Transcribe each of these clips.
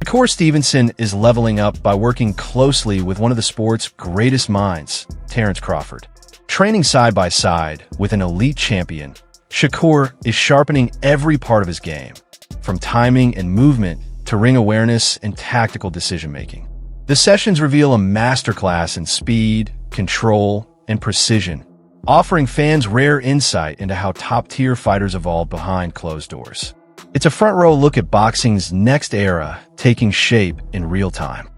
Shakur Stevenson is leveling up by working closely with one of the sport's greatest minds, Terence Crawford. Training side by side with an elite champion, Shakur is sharpening every part of his game, from timing and movement to ring awareness and tactical decision-making. The sessions reveal a masterclass in speed, control, and precision, offering fans rare insight into how top-tier fighters evolve behind closed doors. It's a front-row look at boxing's next era taking shape in real time.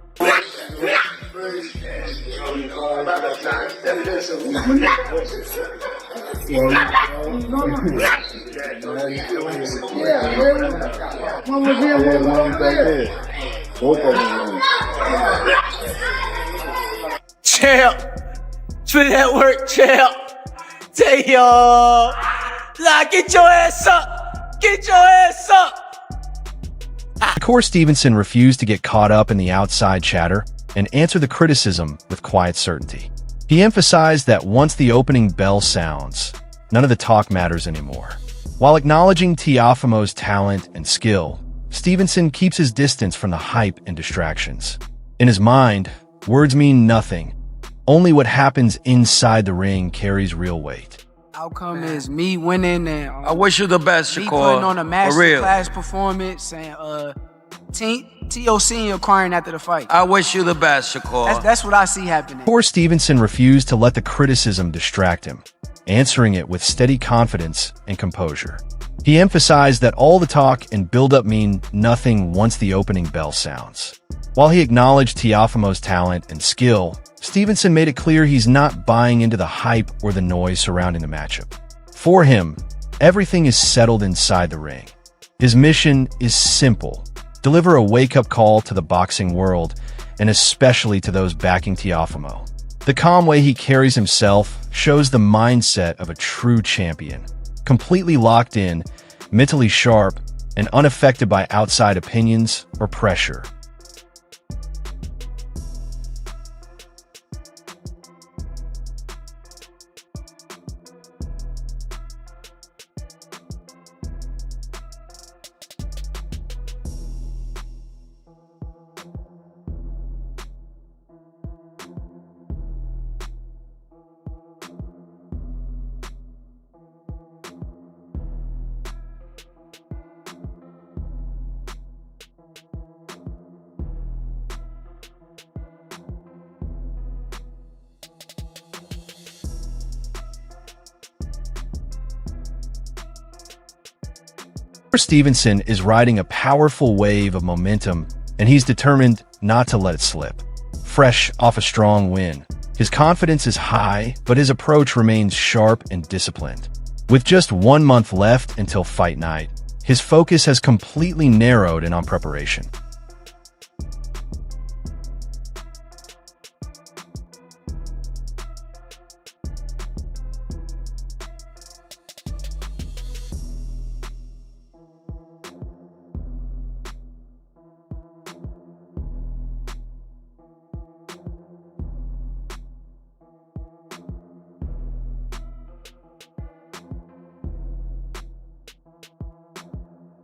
Champ, spin that work, champ. Damn, nah, get your ass up. Get your ass up! Shakur Stevenson refused to get caught up in the outside chatter and answer the criticism with quiet certainty. He emphasized that once the opening bell sounds, none of the talk matters anymore. While acknowledging Teofimo's talent and skill, Stevenson keeps his distance from the hype and distractions. In his mind, words mean nothing. Only what happens inside the ring carries real weight. Outcome is me winning and I wish you the best, Shakur. me putting on a For master real. class performance and TOC acquiring after the fight. I wish you the best, Shakur. That's what I see happening. Shakur Stevenson refused to let the criticism distract him, answering it with steady confidence and composure. He emphasized that all the talk and build-up mean nothing once the opening bell sounds. While he acknowledged Teofimo's talent and skill, Stevenson made it clear he's not buying into the hype or the noise surrounding the matchup. For him, everything is settled inside the ring. His mission is simple: deliver a wake-up call to the boxing world, and especially to those backing Teofimo. The calm way he carries himself shows the mindset of a true champion, completely locked in, mentally sharp, and unaffected by outside opinions or pressure. Stevenson is riding a powerful wave of momentum, and he's determined not to let it slip. Fresh off a strong win, his confidence is high, but his approach remains sharp and disciplined. With just 1 month left until fight night, his focus has completely narrowed in on preparation.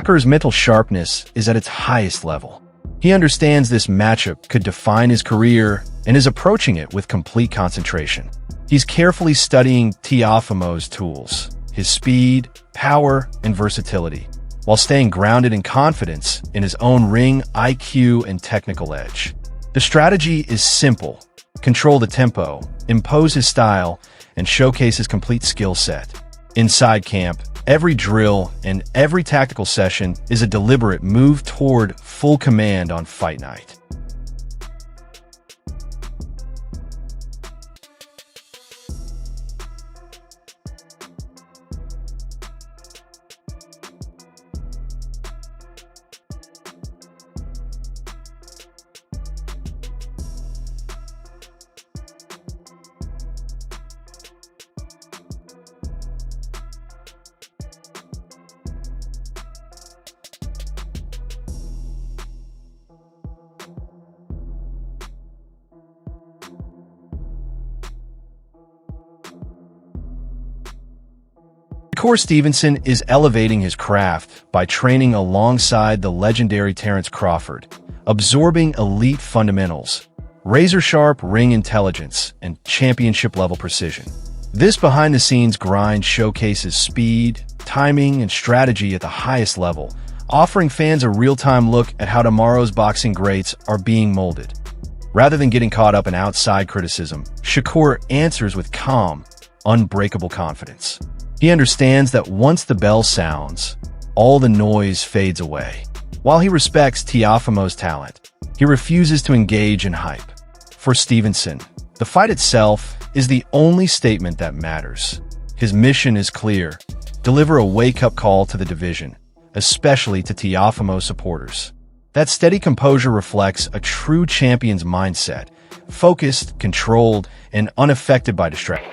Shakur's mental sharpness is at its highest level. He understands this matchup could define his career and is approaching it with complete concentration. He's carefully studying Teofimo's tools, his speed, power, and versatility, while staying grounded in confidence in his own ring IQ and technical edge. The strategy is simple: control the tempo, impose his style, and showcase his complete skill set. Inside camp, every drill and every tactical session is a deliberate move toward full command on fight night. Shakur Stevenson is elevating his craft by training alongside the legendary Terence Crawford, absorbing elite fundamentals, razor-sharp ring intelligence, and championship-level precision. This behind-the-scenes grind showcases speed, timing, and strategy at the highest level, offering fans a real-time look at how tomorrow's boxing greats are being molded. Rather than getting caught up in outside criticism, Shakur answers with calm, unbreakable confidence. He understands that once the bell sounds, all the noise fades away. While he respects Teofimo's talent, he refuses to engage in hype. For Stevenson, the fight itself is the only statement that matters. His mission is clear: deliver a wake-up call to the division, especially to Teofimo supporters. That steady composure reflects a true champion's mindset, focused, controlled, and unaffected by distraction.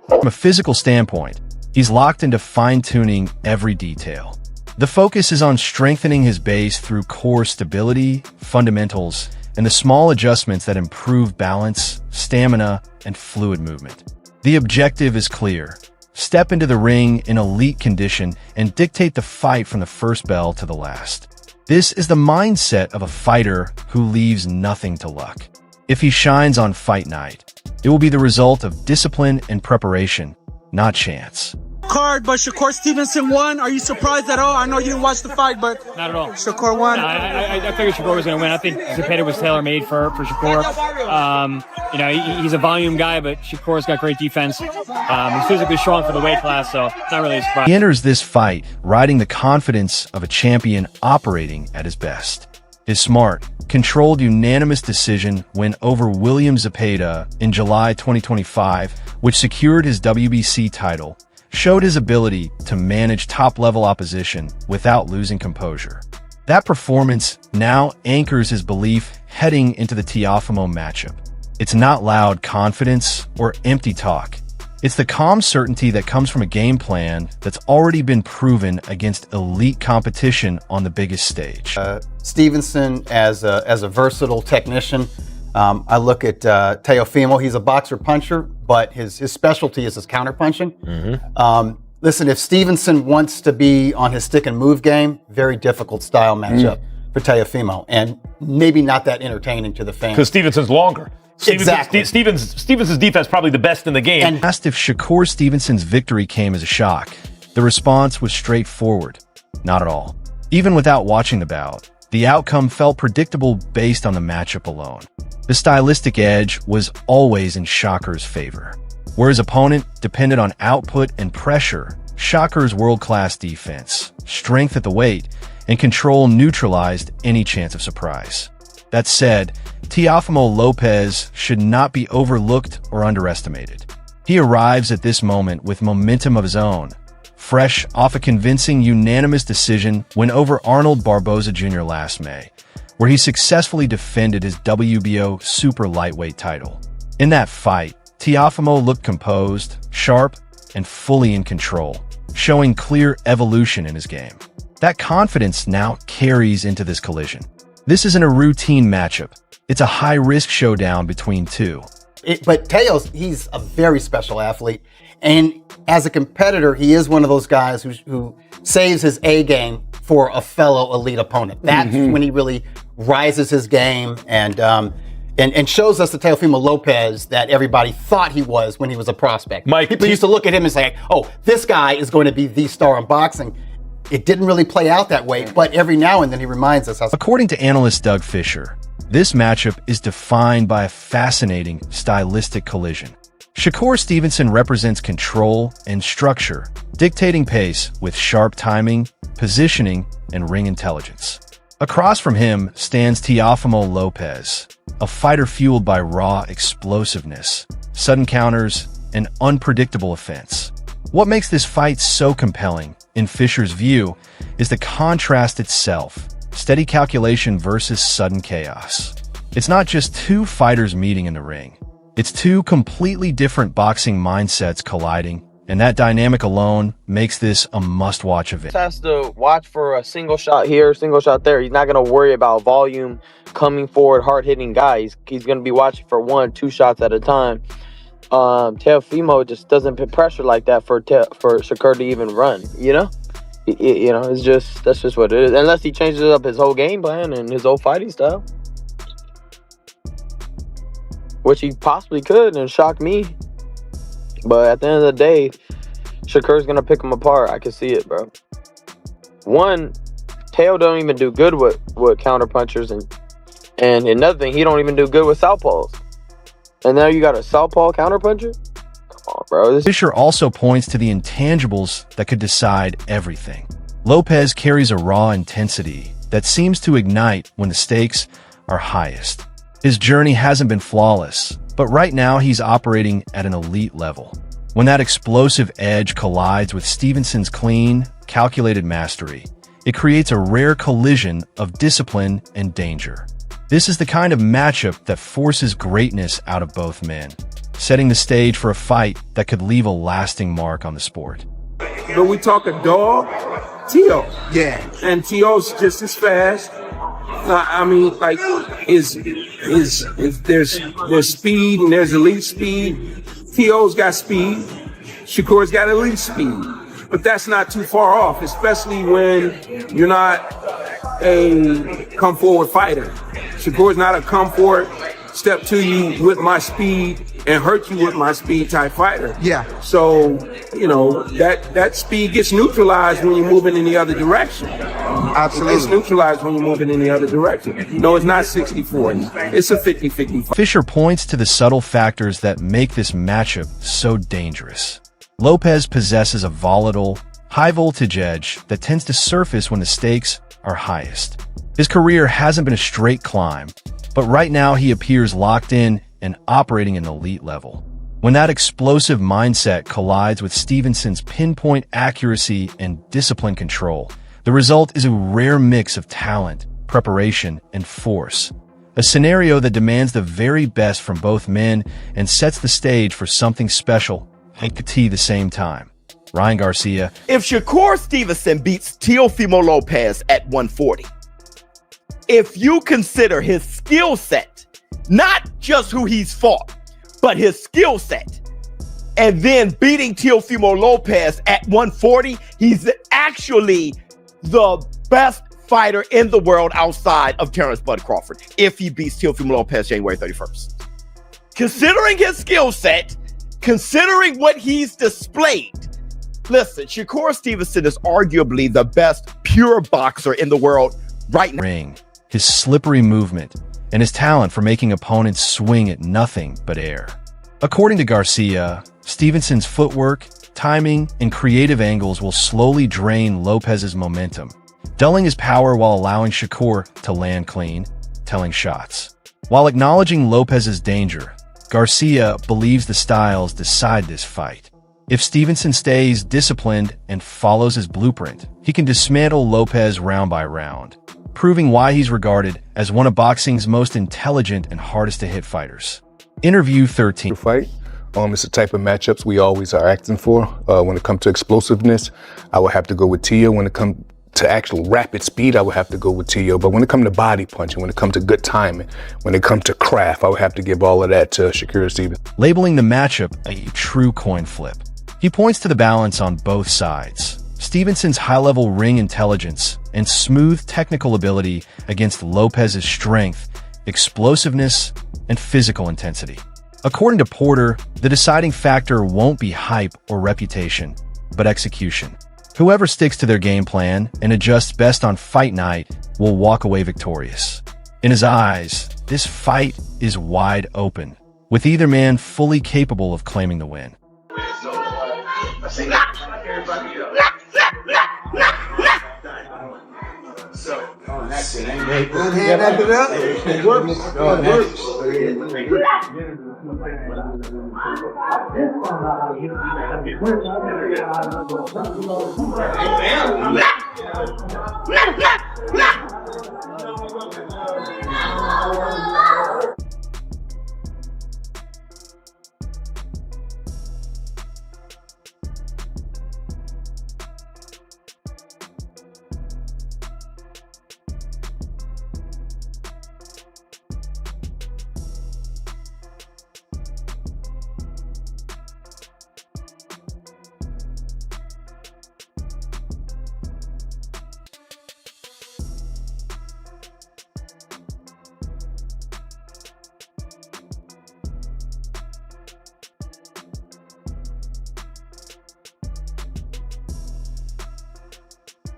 From a physical standpoint, he's locked into fine-tuning every detail. The focus is on strengthening his base through core stability, fundamentals, and the small adjustments that improve balance, stamina, and fluid movement. The objective is clear: step into the ring in elite condition and dictate the fight from the first bell to the last. This is the mindset of a fighter who leaves nothing to luck. If he shines on fight night, it will be the result of discipline and preparation, not chance. Card, but Shakur Stevenson won. Are you surprised at all? I know you didn't watch the fight, but not at all. Shakur won. No, I figured Shakur was going to win. I think Zepeda was tailor-made for Shakur. He's a volume guy, but Shakur's got great defense. He's physically strong for the weight class, so not really a surprise. He enters this fight riding the confidence of a champion operating at his best. His smart, controlled unanimous decision win over William Zepeda in July 2025, which secured his WBC title, showed his ability to manage top-level opposition without losing composure. That performance now anchors his belief heading into the Teofimo matchup. It's not loud confidence or empty talk. It's the calm certainty that comes from a game plan that's already been proven against elite competition on the biggest stage. Stevenson as a versatile technician. I look at Teofimo. He's a boxer-puncher, but his specialty is his counter-punching. Listen, if Stevenson wants to be on his stick-and-move game, very difficult style matchup for Teofimo, and maybe not that entertaining to the fans. Because Stevenson's longer. Exactly. Stevenson's defense probably the best in the game. And asked if Shakur Stevenson's victory came as a shock, the response was straightforward: not at all. Even without watching the bout, the outcome felt predictable based on the matchup alone. The stylistic edge was always in Shakur's favor. Where his opponent depended on output and pressure, Shakur's world-class defense, strength at the weight, and control neutralized any chance of surprise. That said, Teofimo Lopez should not be overlooked or underestimated. He arrives at this moment with momentum of his own, fresh off a convincing unanimous decision win over Arnold Barboza Jr. last May, where he successfully defended his WBO super lightweight title. In that fight, Teofimo looked composed, sharp, and fully in control, showing clear evolution in his game. That confidence now carries into this collision. This isn't a routine matchup. It's a high-risk showdown between two. But Teos, he's a very special athlete. And as a competitor, he is one of those guys who saves his A game for a fellow elite opponent. That's when he really rises his game and shows us the Teofimo Lopez that everybody thought he was when he was a prospect. People used to look at him and say, oh, this guy is going to be the star in boxing. It didn't really play out that way, but every now and then he reminds us how. According to analyst Doug Fisher, this matchup is defined by a fascinating stylistic collision. Shakur Stevenson represents control and structure, dictating pace with sharp timing, positioning, and ring intelligence. Across from him stands Teofimo Lopez, a fighter fueled by raw explosiveness, sudden counters, and unpredictable offense. What makes this fight so compelling, in Fisher's view, is the contrast itself: steady calculation versus sudden chaos. It's not just two fighters meeting in the ring. It's two completely different boxing mindsets colliding, and that dynamic alone makes this a must-watch event. He has to watch for a single shot here, single shot there. He's not going to worry about volume, coming forward, hard-hitting guys. He's going to be watching for 1-2 shots at a time. Teofimo just doesn't put pressure like that for Shakur to even run, you know? It's just, that's just what it is. Unless he changes up his whole game plan and his whole fighting style. Which he possibly could and shock me. But at the end of the day, Shakur's going to pick him apart. I can see it, bro. One, Teo don't even do good with counter punchers. And another thing, he don't even do good with southpaws. And now you got a southpaw counter puncher? Come on, bro. Fisher also points to the intangibles that could decide everything. Lopez carries a raw intensity that seems to ignite when the stakes are highest. His journey hasn't been flawless, but right now he's operating at an elite level. When that explosive edge collides with Stevenson's clean, calculated mastery, it creates a rare collision of discipline and danger. This is the kind of matchup that forces greatness out of both men, setting the stage for a fight that could leave a lasting mark on the sport. But we talk a dog, Teo. Yeah. And Teo's just as fast. I mean, like, there's speed and there's elite speed. Teo's got speed. Shakur's got elite speed. But that's not too far off, especially when you're not a come forward fighter. Shakur's not a come forward, step to you with my speed and hurt you with my speed type fighter. Yeah. So, that speed gets neutralized when you're moving in the other direction. Absolutely. It's neutralized when you're moving in the other direction. No, it's not 60-40. It's a 50-50. Fisher points to the subtle factors that make this matchup so dangerous. Lopez possesses a volatile, high-voltage edge that tends to surface when the stakes are highest. His career hasn't been a straight climb, but right now he appears locked in and operating at an elite level. When that explosive mindset collides with Stevenson's pinpoint accuracy and disciplined control, the result is a rare mix of talent, preparation, and force. A scenario that demands the very best from both men and sets the stage for something special at the same time. Ryan Garcia. If Shakur Stevenson beats Teofimo Lopez at 140, if you consider his skill set, not just who he's fought, but his skill set, and then beating Teofimo Lopez at 140, he's actually the best fighter in the world outside of Terrence Bud Crawford if he beats Teofimo Lopez January 31st. Considering his skill set, considering what he's displayed, listen, Shakur Stevenson is arguably the best pure boxer in the world right now. Ring, his slippery movement, and his talent for making opponents swing at nothing but air. According to Garcia, Stevenson's footwork, timing, and creative angles will slowly drain Lopez's momentum, dulling his power while allowing Shakur to land clean, telling shots. While acknowledging Lopez's danger, Garcia believes the styles decide this fight. If Stevenson stays disciplined and follows his blueprint, he can dismantle Lopez round by round, proving why he's regarded as one of boxing's most intelligent and hardest-to-hit fighters. Interview 13. Fight. It's the type of matchups we always are acting for. When it comes to explosiveness, I would have to go with Teo. When it comes to actual rapid speed, I would have to go with Teo. But when it comes to body punching, when it comes to good timing, when it comes to craft, I would have to give all of that to Shakur Stevenson. Labeling the matchup a true coin flip, he points to the balance on both sides. Stevenson's high-level ring intelligence and smooth technical ability against Lopez's strength, explosiveness, and physical intensity. According to Porter, the deciding factor won't be hype or reputation, but execution. Whoever sticks to their game plan and adjusts best on fight night will walk away victorious. In his eyes, this fight is wide open, with either man fully capable of claiming the win.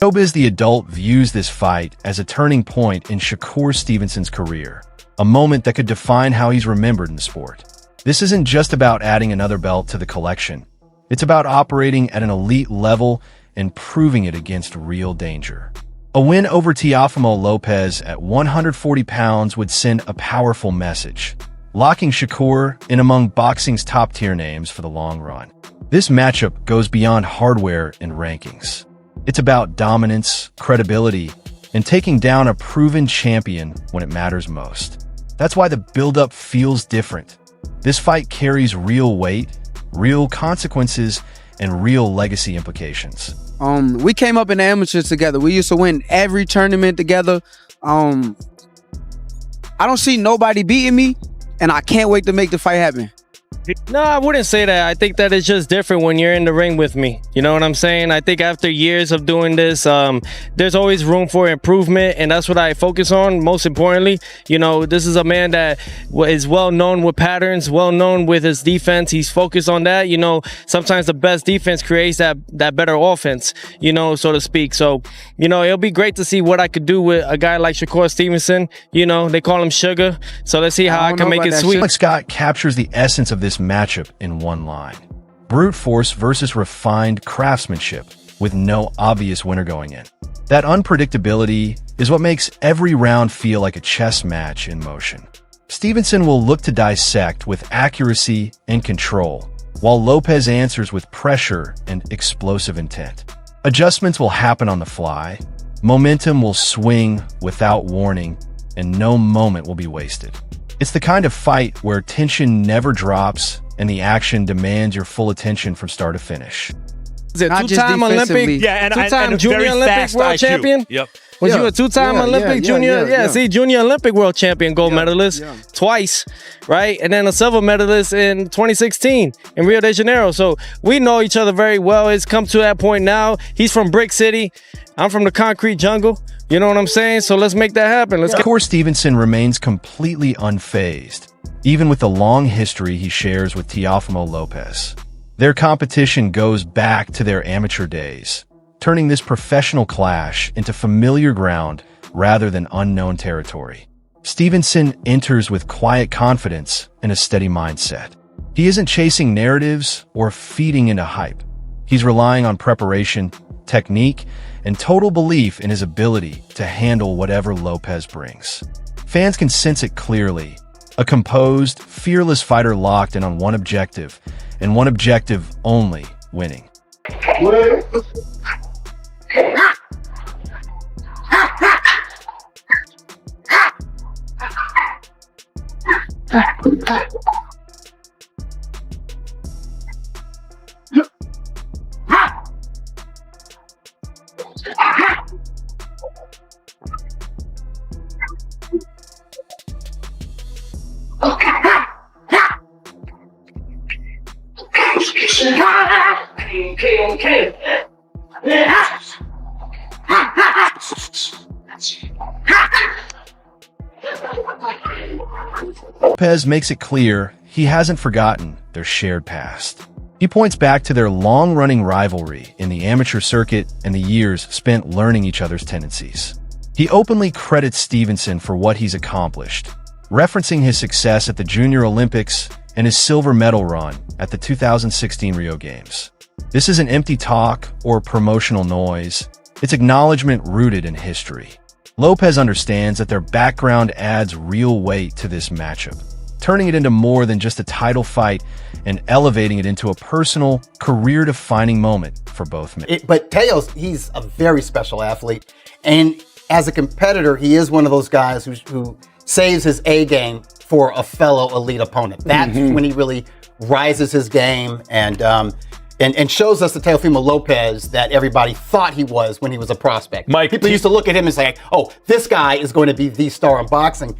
Showbiz the adult views this fight as a turning point in Shakur Stevenson's career, a moment that could define how he's remembered in the sport. This isn't just about adding another belt to the collection. It's about operating at an elite level and proving it against real danger. A win over Teofimo Lopez at 140 pounds would send a powerful message, locking Shakur in among boxing's top-tier names for the long run. This matchup goes beyond hardware and rankings. It's about dominance, credibility, and taking down a proven champion when it matters most. That's why the build-up feels different. This fight carries real weight, real consequences, and real legacy implications. We came up in the amateurs together. We used to win every tournament together. I don't see nobody beating me, and I can't wait to make the fight happen. No, I wouldn't say that. I think that it's just different when you're in the ring with me. You know what I'm saying? I think after years of doing this, there's always room for improvement, and that's what I focus on. Most importantly, you know, this is a man that is well known with patterns, well known with his defense. He's focused on that. You know, sometimes the best defense creates that better offense, you know, so to speak. So, you know, it'll be great to see what I could do with a guy like Shakur Stevenson. You know, they call him Sugar. So let's see how I can make it sweet. Alex Scott captures the essence of this matchup in one line. Brute force versus refined craftsmanship, with no obvious winner going in. That unpredictability is what makes every round feel like a chess match in motion. Stevenson will look to dissect with accuracy and control, while Lopez answers with pressure and explosive intent. Adjustments will happen on the fly, momentum will swing without warning, and no moment will be wasted. It's the kind of fight where tension never drops and the action demands your full attention from start to finish. Two-time Olympic, two-time Junior Olympic world champion. Yep. Was you a two-time Olympic junior? See, Junior Olympic world champion, gold medalist twice, right? And then a silver medalist in 2016 in Rio de Janeiro. So we know each other very well. It's come to that point now. He's from Brick City. I'm from the concrete jungle. You know what I'm saying? So let's make that happen. Shakur Stevenson remains completely unfazed, even with the long history he shares with Teofimo Lopez. Their competition goes back to their amateur days, turning this professional clash into familiar ground rather than unknown territory. Stevenson enters with quiet confidence and a steady mindset. He isn't chasing narratives or feeding into hype. He's relying on preparation, technique, and total belief in his ability to handle whatever Lopez brings. Fans can sense it clearly. A composed, fearless fighter locked in on one objective, and one objective only, winning. Lopez makes it clear he hasn't forgotten their shared past. He points back to their long-running rivalry in the amateur circuit and the years spent learning each other's tendencies. He openly credits Stevenson for what he's accomplished, referencing his success at the Junior Olympics and his silver medal run at the 2016 Rio Games. This isn't empty talk or promotional noise. It's acknowledgement rooted in history. Lopez understands that their background adds real weight to this matchup, turning it into more than just a title fight and elevating it into a personal, career-defining moment for both men. But Teo's, he's a very special athlete. And as a competitor, he is one of those guys who saves his A game for a fellow elite opponent. That's when he really rises his game and shows us the Teofimo Lopez that everybody thought he was when he was a prospect. Mike, people used to look at him and say, oh, this guy is going to be the star in boxing.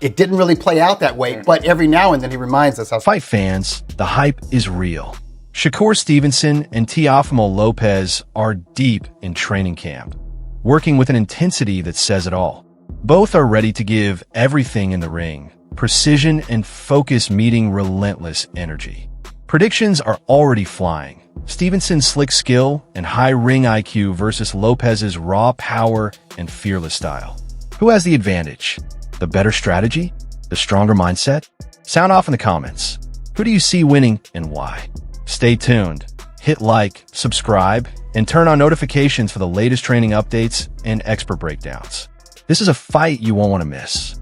It didn't really play out that way, but every now and then he reminds us how. Fight fans, the hype is real. Shakur Stevenson and Teofimo Lopez are deep in training camp, working with an intensity that says it all. Both are ready to give everything in the ring, precision and focus meeting relentless energy. Predictions are already flying. Stevenson's slick skill and high ring IQ versus Lopez's raw power and fearless style. Who has the advantage? The better strategy? The stronger mindset? Sound off in the comments. Who do you see winning and why? Stay tuned. Hit like, subscribe, and turn on notifications for the latest training updates and expert breakdowns. This is a fight you won't want to miss.